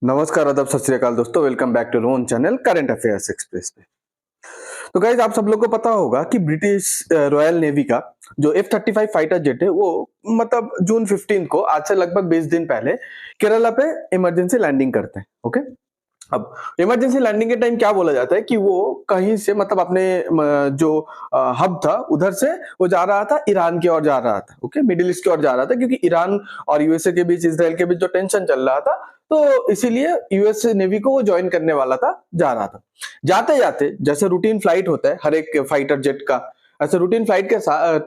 नमस्कार, आदाब, सत श्री अकाल दोस्तों। Welcome back to Rohan channel current affairs express पे। तो गाइज आप सब लोग को पता होगा कि ब्रिटिश रॉयल नेवी का जो F-35 फाइटर जेट है वो मतलब जून 15 को आज से लगभग 20 दिन पहले केरला पे इमरजेंसी लैंडिंग करते हैं। ओके, अब इमरजेंसी लैंडिंग के टाइम क्या बोला जाता है कि वो कहीं से मतलब अपने जो हब था उधर से वो जा रहा था, ईरान की ओर जा रहा था। ओके, मिडिल ईस्ट की ओर जा रहा था क्योंकि ईरान और यूएसए के बीच, इसराइल के बीच जो टेंशन चल रहा था, तो इसीलिए यूएस नेवी को वो ज्वाइन करने वाला था, जा रहा था। जाते जाते जैसे रूटीन फ्लाइट होता है हर एक फाइटर जेट का, ऐसे रूटीन फ्लाइट के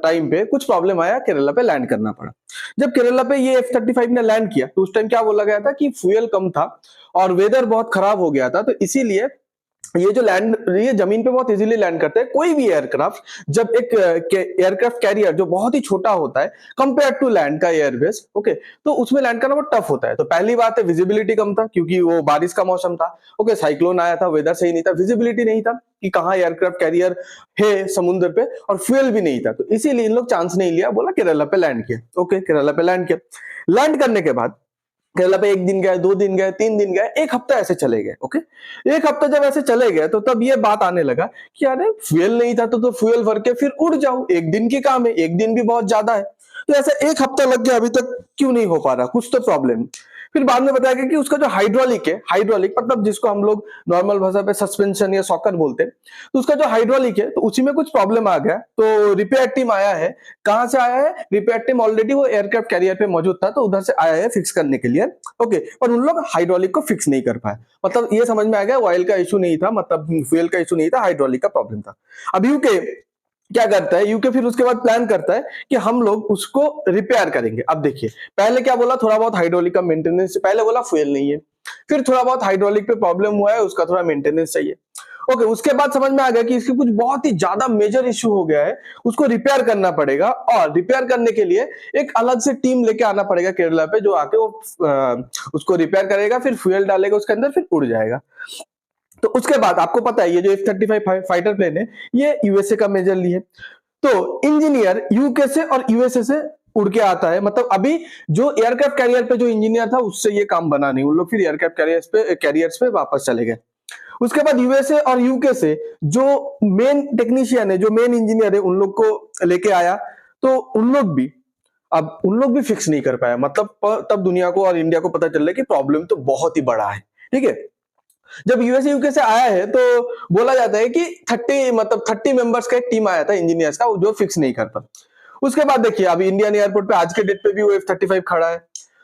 टाइम पे कुछ प्रॉब्लम आया, केरला पे लैंड करना पड़ा। जब केरला पे ये F-35 ने लैंड किया तो उस टाइम क्या बोला गया था कि फ्यूल कम था और वेदर बहुत खराब हो गया था, तो इसीलिए ये जो लैंड, ये जमीन पे बहुत इजीली लैंड करते हैं। कोई भी एयरक्राफ्ट, जब एक एयरक्राफ्ट कैरियर जो बहुत ही छोटा होता है कंपेयर टू लैंड का एयरबेस, ओके, तो उसमें लैंड करना बहुत टफ होता है। तो पहली बात है, विजिबिलिटी कम था क्योंकि वो बारिश का मौसम था। ओके, साइक्लोन आया था, वेदर सही नहीं था, विजिबिलिटी नहीं था कि कहाँ एयरक्राफ्ट कैरियर है समुद्र पे, और फ्यूल भी नहीं था। तो इसीलिए इन लोग चांस नहीं लिया, बोला केरला पे लैंड किया। ओके, केरला पे लैंड किया। लैंड करने के बाद केरला पे 1 दिन गए, 2 दिन गए, 3 दिन गए, 1 हफ्ता ऐसे चले गए। ओके, 1 हफ्ता जब ऐसे चले गए तो तब ये बात आने लगा कि अरे फ्यूल नहीं था तो फ्यूल भर के फिर उड़ जाओ, 1 दिन की काम है, 1 दिन भी बहुत ज्यादा है। तो ऐसा 1 हफ्ता लग गया, अभी तक क्यों नहीं हो पा रहा, कुछ तो प्रॉब्लम। फिर बाद में बताया गया कि उसका जो हाइड्रोलिक है, हाइड्रोलिक मतलब जिसको हम लोग नॉर्मल भाषा पे सस्पेंशन या सॉकर बोलते हैं, तो उसका जो हाइड्रोलिक है तो उसी में कुछ प्रॉब्लम आ गया। तो रिपेयर टीम आया है। कहां से आया है रिपेयर टीम? ऑलरेडी वो एयरक्राफ्ट कैरियर पे मौजूद था, तो उधर से आया है फिक्स करने के लिए। ओके, पर उन लोग हाइड्रोलिक को फिक्स नहीं कर पाए। मतलब ये समझ में आ गया, ऑयल का इशू नहीं था, मतलब फ्यूल का इशू नहीं था, हाइड्रोलिक का प्रॉब्लम था। अब यूके क्या करता है, यूके फिर उसके बाद प्लान करता है कि हम लोग उसको रिपेयर करेंगे। अब देखिए, पहले क्या बोला, थोड़ा बहुत हाइड्रोलिक का मेंटेनेंस, पहले बोला फ्यूल नहीं है, फिर थोड़ा बहुत हाइड्रोलिक पे प्रॉब्लम हुआ है, उसका थोड़ा मेंटेनेंस चाहिए। ओके, उसके बाद समझ में आ गया कि इसकी कुछ बहुत ही ज्यादा मेजर इशू हो गया है, उसको रिपेयर करना पड़ेगा, और रिपेयर करने के लिए एक अलग से टीम लेके आना पड़ेगा केरला पे, जो आके वो उसको रिपेयर करेगा, फिर फ्यूल डालेगा उसके अंदर, फिर उड़ जाएगा। तो उसके बाद आपको पता है ये जो F-35 फाइटर प्लेन है ये यूएसए का मेजरली है। तो इंजीनियर यूके से और यूएसए से उड़ के आता है। मतलब अभी जो एयरक्राफ्ट कैरियर पे जो इंजीनियर था उससे ये काम बना नहीं, उन लोग फिर एयरक्राफ्ट कैरियर्स पे वापस चले गए। उसके बाद यूएसए और यूके से जो मेन टेक्नीशियन है, जो मेन इंजीनियर है, उन लोग को लेके आया। तो उन लोग भी, अब उन लोग भी फिक्स नहीं कर पाया। मतलब तब दुनिया को और इंडिया को पता चल रहा है कि प्रॉब्लम तो बहुत ही बड़ा है। ठीक है, जब यूएसए यूके से आया है तो बोला जाता है कि 30 मेंबर्स का एक टीम आया था इंजीनियर्स का, जो फिक्स नहीं कर पाता। उसके बाद देखिए, अभी इंडियन एयरपोर्ट पे आज के डेट पे भी वो F-35 खड़ा है।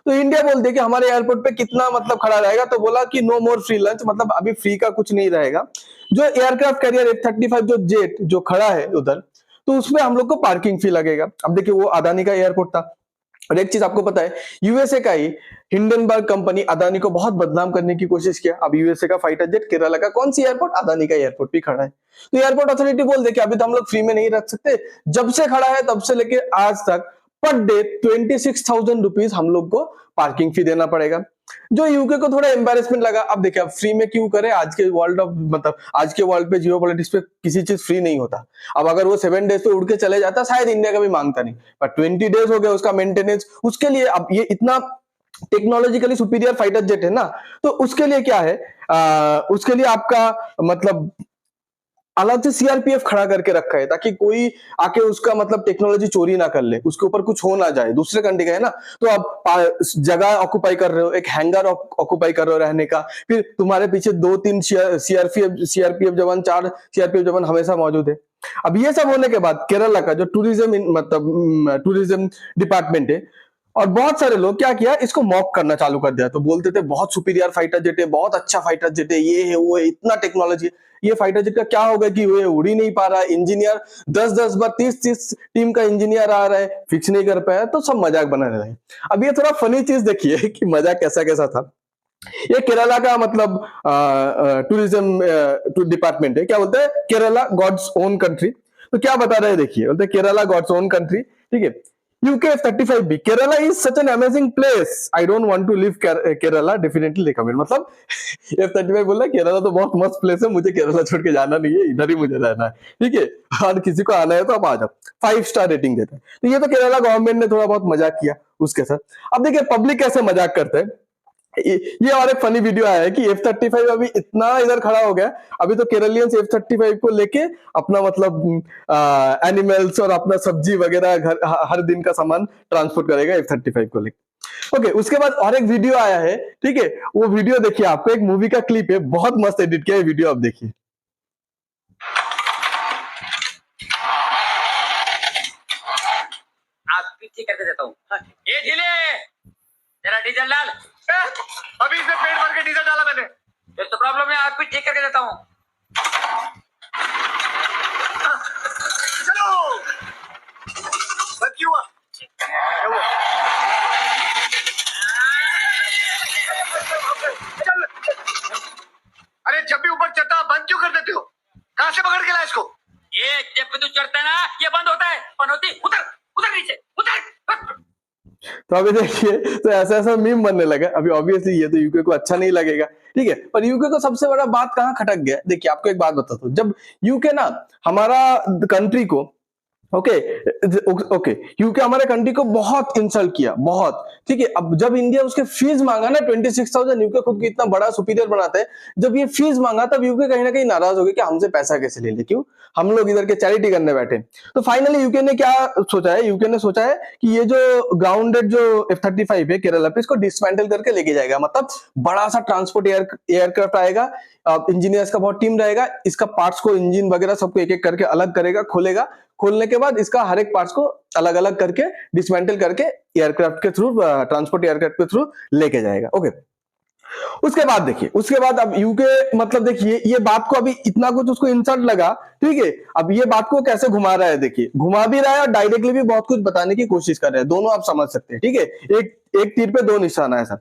तो इंडिया बोलते हैं कि हमारे एयरपोर्ट पे कितना मतलब खड़ा रहेगा, तो बोला कि नो मोर फ्री लंच, मतलब अभी फ्री का कुछ नहीं रहेगा। जो एयरक्राफ्ट कैरियर F-35 जो जेट जो खड़ा है उधर, तो उसमें हम लोग को पार्किंग फी लगेगा। अब देखिए, वो अदानी का एयरपोर्ट था। और एक चीज आपको पता है, यूएसए का ही हिंडनबर्ग कंपनी अदानी को बहुत बदनाम करने की कोशिश किया। अब यूएसए का फाइटर जेट केरला का कौन सी एयरपोर्ट, अदानी का एयरपोर्ट भी खड़ा है। तो एयरपोर्ट अथॉरिटी बोल दे कि अभी तो हम लोग फ्री में नहीं रख सकते, जब से खड़ा है तब से लेके आज तक पर डे 26,000 रुपीज हम लोग को पार्किंग फी देना पड़ेगा। जो यूके को थोड़ा एम्बेरसमेंट लगा। अब देखिए, अब फ्री में क्यों करे, आज के वर्ल्ड ऑफ मतलब आज के वर्ल्ड पे जियो पॉलिटिक्स पे किसी चीज फ्री नहीं होता। अब अगर वो 7 डेज पे उड़ के चले जाता शायद इंडिया का भी मांगता नहीं, पर 20 डेज हो गए उसका मेंटेनेंस, उसके लिए अब ये इतना टेक्नोलॉजिकली सुपीरियर फाइटर जेट है ना, तो उसके लिए क्या है, उसके लिए आपका मतलब अलग से सीआरपीएफ खड़ा करके रखा है, ताकि कोई आके उसका मतलब टेक्नोलॉजी चोरी ना कर ले, उसके ऊपर कुछ हो ना जाए। दूसरे कंट्री का है ना, तो आप जगह ऑक्युपाई कर रहे हो, एक हैंगर ऑक्युपाई कर रहे हो रहने का, फिर तुम्हारे पीछे 2-3 सीआरपीएफ जवान, 4 सीआरपीएफ जवान हमेशा मौजूद है। अब ये सब होने के बाद केरला का जो टूरिज्म मतलब टूरिज्म डिपार्टमेंट है, और बहुत सारे लोग क्या किया, इसको मॉक करना चालू कर दिया। तो बोलते थे बहुत सुपीरियर फाइटर जेट है, बहुत अच्छा फाइटर जेट है, ये है वो है, इतना टेक्नोलॉजी है। ये फाइटर जेट का क्या होगा कि वो उड़ ही नहीं पा रहा, इंजीनियर 10-10 बार 30-30 टीम का इंजीनियर आ रहा है, फिक्स नहीं कर पाया, तो सब मजाक बना रहे हैं। अब ये थोड़ा फनी चीज देखिए कि मजाक कैसा कैसा था। ये केरला का मतलब टूरिज्म डिपार्टमेंट है, क्या बोलते हैं, केरला गॉड्स ओन कंट्री। तो क्या बता रहे हैं देखिए, बोलते हैं केरला गॉड्स ओन कंट्री। ठीक है, यूके F-35 भी, Kerala is such an amazing place, I don't want to live Kerala, definitely recommend. मतलब F-35 बोल रहा है केरला तो बहुत मस्त प्लेस है, मुझे केरला छोड़ के जाना नहीं है, इधर ही मुझे रहना है। ठीक है, और किसी को आना है तो आप आ जाओ, 5 स्टार रेटिंग देता है। तो ये तो केरला गवर्नमेंट ने थोड़ा बहुत मजाक किया उसके साथ। अब देखिए पब्लिक कैसे मजाक करते हैं। ये और एक फनी वीडियो आया है कि F-35 अभी इतना इधर खड़ा हो गया, अभी तो केरलियंस F-35 को लेके अपना मतलब एनिमल्स और अपना सब्जी वगैरह घर हर दिन का सामान ट्रांसपोर्ट करेगा F-35 को लेके। ओके, उसके बाद और एक वीडियो आया है, ठीक है, वो वीडियो देखिए, आपको एक मूवी का क्लिप है, बहुत मस्त एडिट किया है वीडियो, आप देखिए। आप पीछे करके देता हूँ। ये ढीले, तेरा डीजल डाल। अभी इसे पेट भर के डीजल डाला मैंने। फिर तो प्रॉब्लम है, आप भी ठीक करके देता हूँ। चलो, बस क्यों हुआ? क्या हुआ? चल। अरे जब भी ऊपर चढ़ता बंद क्यों कर देते हो? कहाँ से पकड़ के लाया इसको? ये जब भी तू चढ़ता है ना, ये बंद होता है, बंद होती। उतर, उतर नीचे, उतर। तो अभी देखिए, तो ऐसा ऐसा मीम बनने लगा। अभी ऑब्वियसली ये तो यूके को अच्छा नहीं लगेगा, ठीक है, पर यूके को सबसे बड़ा बात कहाँ खटक गया, देखिए आपको एक बात बताता हूँ। जब यूके ना हमारा कंट्री को ओके ओके यूके हमारे कंट्री को बहुत इंसल्ट किया, बहुत, ठीक है। अब जब इंडिया उसके फीस मांगा ना 26,000, यूके खुद को इतना बड़ा सुपीरियर बनाते हैं, जब ये फीस मांगा तब यूके कहीं ना कहीं नाराज हो गया कि हमसे पैसा कैसे ले ले, क्यों, हम लोग इधर के चैरिटी करने बैठे। तो फाइनली यूके ने क्या सोचा है, यूके ने सोचा है कि ये जो ग्राउंडेड जो F-35 है केरला पे, इसको डिसमेंटल करके लेके जाएगा, मतलब बड़ा सा ट्रांसपोर्ट एयरक्राफ्ट आएगा, इंजीनियर्स का बहुत टीम रहेगा, इसका पार्ट्स को, इंजन वगैरह सबको एक एक करके अलग करेगा, खोलेगा, खोलने के बाद इसका हर एक पार्ट्स को अलग अलग करके डिसमेंटल करके एयरक्राफ्ट के थ्रू, ट्रांसपोर्ट एयरक्राफ्ट के थ्रू लेके जाएगा। ओके, उसके बाद देखिए, उसके बाद अब यूके मतलब देखिए, ये बात को अभी इतना कुछ उसको इंसल्ट लगा, ठीक है, अब ये बात को कैसे घुमा रहा है, देखिए घुमा भी रहा है और डायरेक्टली भी बहुत कुछ बताने की कोशिश कर रहा है, दोनों आप समझ सकते हैं, ठीक है, एक तीर पे दो निशाना है सर।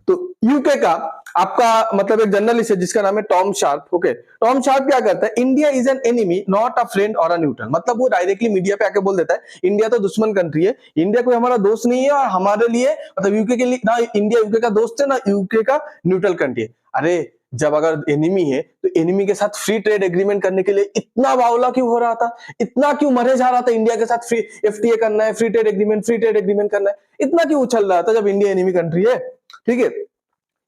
तो यूके का आपका मतलब एक जर्नलिस्ट है जिसका नाम है Tom sharp. Okay, Tom sharp क्या करता है, India is an enemy not a friend और अ न्यूट्रल, मतलब वो डायरेक्टली मीडिया पे आके बोल देता है इंडिया तो दुश्मन कंट्री है, इंडिया कोई हमारा दोस्त नहीं है, और हमारे लिए मतलब यूके के लिए ना इंडिया यूके का दोस्त है ना यूके का न्यूट्रल कंट्री है। अरे जब अगर एनिमी है तो एनिमी के साथ फ्री ट्रेड एग्रीमेंट करने के लिए इतना बावला क्यों हो रहा था, इतना क्यों मरे जा रहा था, इंडिया के साथ फ्री एफटीए करना है, फ्री ट्रेड एग्रीमेंट करना है, इतना क्यों उछल रहा था जब इंडिया एनिमी कंट्री है, ठीक है।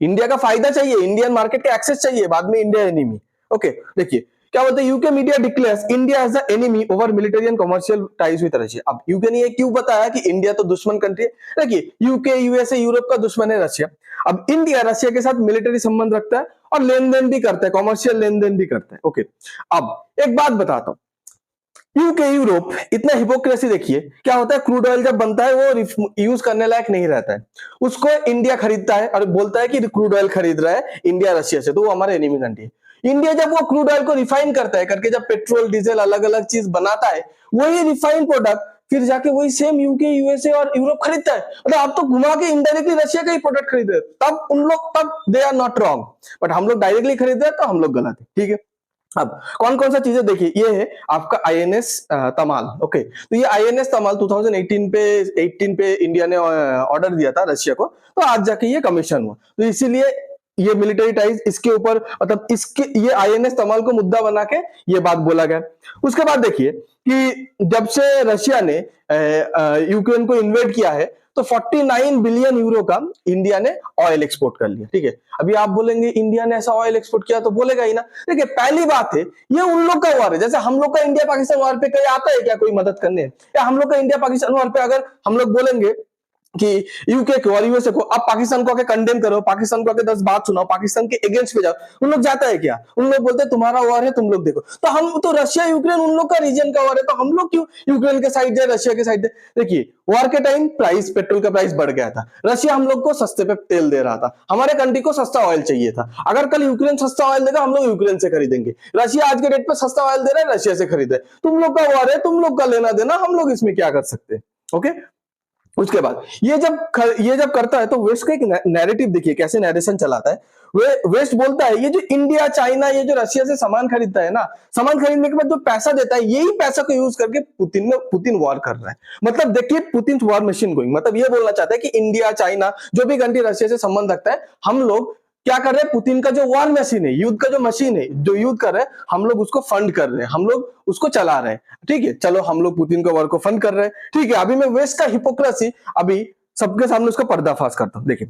इंडिया का फायदा चाहिए, इंडियन मार्केट का एक्सेस चाहिए, बाद में इंडिया एनिमी। ओके, देखिए क्या बोलते हैं, UK media declares India as the enemy over military and commercial ties with Russia. अब यूके ने ये क्यों बताया कि इंडिया तो दुश्मन कंट्री है, देखिए यूके यूएसए यूरोप का दुश्मन है रशिया, अब इंडिया रशिया के साथ मिलिट्री संबंध रखता है और लेन देन भी करता है, कमर्शियल लेन देन भी करता है। ओके, अब एक बात बताता हूं, यूके यूरोप इतना हिपोक्रेसी देखिए, क्या होता है, क्रूड ऑयल जब बनता है वो यूज करने लायक नहीं रहता है, उसको इंडिया खरीदता है और बोलता है कि क्रूड ऑयल खरीद रहा है इंडिया रशिया से, तो वो हमारा एनिमी कंट्री है। इंडिया जब वो क्रूड ऑयल को रिफाइन करता है करके, जब पेट्रोल डीजल अलग अलग चीज बनाता है, वही रिफाइंड प्रोडक्ट फिर जाके वही सेम यूके यूएसए और यूरोप खरीदता है, मतलब आप तो घुमा के इनडायरेक्टली रशिया का ही प्रोडक्ट खरीद रहे, तब उन लोग, तब they are not wrong, but हम लोग डायरेक्टली खरीद रहे हैं तो हम लोग गलत है, ठीक है। अब कौन कौन सा चीजें देखिए, ये है आपका आईएनएस तमाल। ओके, तो ये आईएनएस तमाल 2018 पे इंडिया ने ऑर्डर दिया था रशिया को, तो आज जाके ये कमीशन हुआ, तो इसीलिए ये मिलिट्री टाइज इसके ऊपर, मतलब इसके ये आईएनएस तमाल को मुद्दा बना के ये बात बोला गया। उसके बाद देखिए कि जब से रशिया ने यूक्रेन को इन्वेड किया है तो 49 बिलियन यूरो का इंडिया ने ऑयल एक्सपोर्ट कर लिया, ठीक है। अभी आप बोलेंगे इंडिया ने ऐसा ऑयल एक्सपोर्ट किया, तो बोलेगा ही ना, देखिए पहली बात है ये उन लोग का वार है, जैसे हम लोग का इंडिया पाकिस्तान वार पे कहीं आता है क्या कोई मदद करने, या हम लोग का इंडिया पाकिस्तान वार पे अगर हम लोग बोलेंगे कि यूके को और यूएसए को आप पाकिस्तान को आके कंडेम करो, पाकिस्तान को आके 10 बात सुनाओ, पाकिस्तान के अगेंस्ट पे जाओ, उन लोग जाता है क्या, उन लोग बोलते हैं तुम्हारा वॉर है तुम लोग देखो, तो हम तो रशिया यूक्रेन उन लोग का रीजन का वॉर है, तो हम लोग क्यों यूक्रेन के साइड जाए, रशिया के साइड जाए। देखिए वॉर के टाइम प्राइस, पेट्रोल का प्राइस बढ़ गया था, रशिया हम लोग को सस्ते पे तेल दे रहा था, हमारे कंट्री को सस्ता ऑयल चाहिए था, अगर कल यूक्रेन सस्ता ऑयल देगा हम लोग यूक्रेन से खरीदेंगे, रशिया आज के डेट पे सस्ता ऑयल दे रहा है, रशिया से खरीदे, तुम लोग का वॉर है, तुम लोग का लेना देना, हम लोग इसमें क्या कर सकते हैं। ओके, उसके बाद ये जब करता है तो वेस्ट का एक नैरेटिव देखिए कैसे नैरेशन चलाता है, वेस्ट बोलता है ये जो इंडिया चाइना ये जो रशिया से सामान खरीदता है ना, सामान खरीदने के बाद जो पैसा देता है, यही पैसा को यूज करके पुतिन वॉर कर रहा है, मतलब देखिए पुतिन वॉर मशीन गोइंग, मतलब ये बोलना चाहता है कि इंडिया चाइना जो भी कंट्री रशिया से संबंध रखता है, हम लोग क्या कर रहे हैं, पुतिन का जो वॉर मशीन है, युद्ध का जो मशीन है, जो युद्ध कर रहे हैं, हम लोग उसको फंड कर रहे हैं, हम लोग उसको चला रहे हैं, ठीक है। चलो हम लोग पुतिन का वॉर को फंड कर रहे हैं, ठीक है। अभी मैं वेस्ट का हिपोक्रेसी अभी सबके सामने उसका पर्दाफाश करता हूं, देखिए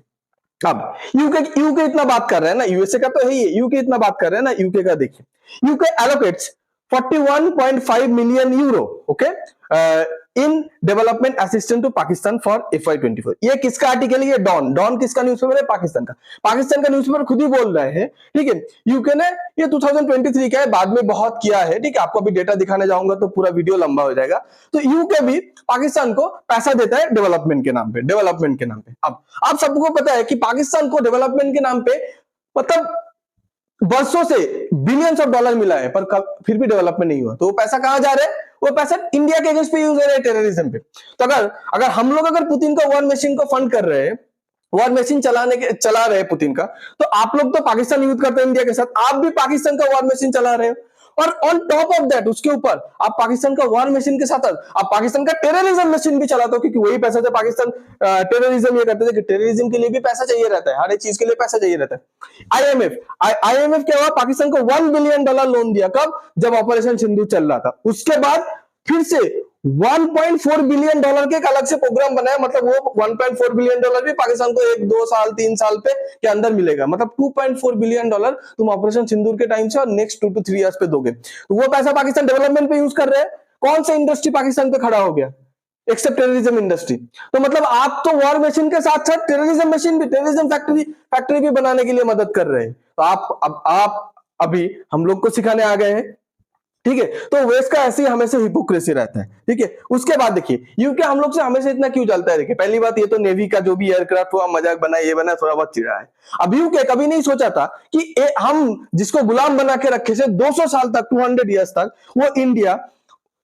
अब यूके इतना बात कर रहे हैं ना, यूएसए का तो है ही, यूके इतना बात कर रहे हैं ना, यूके का देखिए, UK allocates 41.5 million euro, okay, in development assistant to Pakistan for FY24। ये किसका आर्टिकल है? ये डॉन किसका न्यूज़पेपर है? पाकिस्तान का न्यूज़पेपर खुद ही बोल रहे हैं, ठीक है। यूके ने ये 2023 का है, बाद में बहुत किया है, ठीक है। आपको अभी डेटा दिखाने जाऊंगा तो पूरा वीडियो लंबा हो जाएगा। तो यूके भी पाकिस्तान को पैसा देता है डेवलपमेंट के नाम पे। अब आप सबको पता है कि पाकिस्तान को डेवलपमेंट के नाम पे मतलब वर्षों से बिलियंस ऑफ डॉलर मिला है, पर फिर भी डेवलपमेंट नहीं हुआ। तो वो पैसा कहां जा रहा है? वो पैसा इंडिया के अगेंस्ट पे यूज हो रहा है, टेररिज्म पे। तो अगर हम लोग अगर पुतिन का वॉर मशीन को फंड कर रहे हैं, वॉर मशीन चला रहे हैं पुतिन का, तो आप लोग तो पाकिस्तान युद्ध करते हैं इंडिया के साथ, आप भी पाकिस्तान का वॉर मशीन चला रहे हो। और ऑन टॉप ऑफ दैट, उसके ऊपर आप पाकिस्तान का वॉर मशीन के साथ आप पाकिस्तान का टेररिज्म मशीन भी चलाते हो, क्योंकि वही पैसा से पाकिस्तान टेररिज्म ये करते थे कि टेररिज्म के लिए भी पैसा चाहिए रहता है, हर एक चीज के लिए पैसा चाहिए रहता है। आईएमएफ क्या हुआ? पाकिस्तान को $1 बिलियन लोन दिया। कब? जब ऑपरेशन सिंदूर चल रहा था। उसके बाद फिर से $1.4 बिलियन के एक अलग से प्रोग्राम बनाया, मतलब वो $1.4 बिलियन भी पाकिस्तान को 1, 2 साल 3 साल पे के अंदर मिलेगा। मतलब $2.4 बिलियन तुम ऑपरेशन सिंदूर के टाइम से और नेक्स्ट 2 to 3 इयर्स पे दोगे। तो वो पैसा पाकिस्तान डेवलपमेंट पे यूज कर रहे हैं। कौन सा इंडस्ट्री पाकिस्तान पे खड़ा हो गया एक्सेप्ट टेररिज्म इंडस्ट्री? तो मतलब आप तो वॉर मशीन के साथ साथ टेररिज्म फैक्ट्री भी बनाने के लिए मदद कर रहे हैं। तो आप अभी हम लोग को सिखाने आ गए हैं, ठीक है। तो वेस्ट का ऐसे ही हमेशा हिपोक्रेसी रहता है, ठीक है। उसके बाद देखिए यूके हम लोग से हमेशा इतना क्यों जलता है? देखिए पहली बात, ये तो नेवी का जो भी एयरक्राफ्ट हुआ मजाक बना, ये बना, थोड़ा बहुत चिढ़ा है। अब यूके कभी नहीं सोचा था कि हम जिसको गुलाम बना के रखे से 200 साल तक, 200 ईयर्स तक, वो इंडिया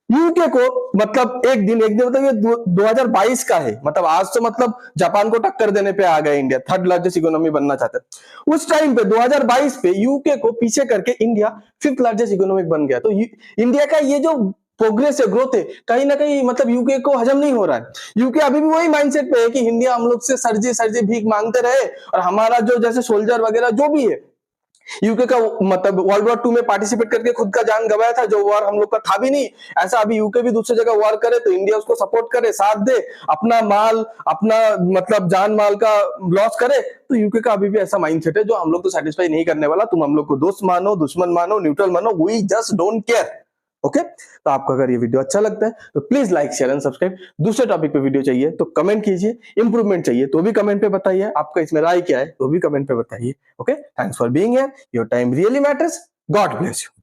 यूके को मतलब एक दिन मतलब ये 2022 का है, मतलब आज तो मतलब जापान को टक्कर देने पे आ गया इंडिया, 3rd लार्जेस्ट इकोनॉमी बनना चाहता है। उस टाइम पे 2022 पे यूके को पीछे करके इंडिया 5th लार्जेस्ट इकोनॉमी बन गया। तो इंडिया का ये जो प्रोग्रेस है, ग्रोथ है, कहीं ना कहीं मतलब यूके को हजम नहीं हो रहा है। यूके अभी भी वही माइंडसेट पे है कि इंडिया हम लोग से सरजे भीख मांगते रहे, और हमारा जो जैसे सोल्जर वगैरह जो भी है, यूके का मतलब वर्ल्ड वॉर 2 में पार्टिसिपेट करके खुद का जान गवाया था, जो वॉर हम लोग का था भी नहीं। ऐसा अभी यूके भी दूसरी जगह वॉर करे तो इंडिया उसको सपोर्ट करे, साथ दे, अपना माल, अपना मतलब जान माल का लॉस करे। तो यूके का अभी भी ऐसा माइंडसेट है जो हम लोग तो सेटिस्फाई नहीं करने वाला। तुम हम लोग को दोस्त मानो, दुश्मन मानो, न्यूट्रल मानो, we just don't care, okay. तो आपको अगर ये वीडियो अच्छा लगता है तो please like, share and subscribe. दूसरे टॉपिक पे वीडियो चाहिए तो कमेंट कीजिए, इंप्रूवमेंट चाहिए तो भी कमेंट पे बताइए, आपका इसमें राय क्या है तो भी कमेंट पे बताइए, okay. Thanks for being here, your time really matters, God bless you.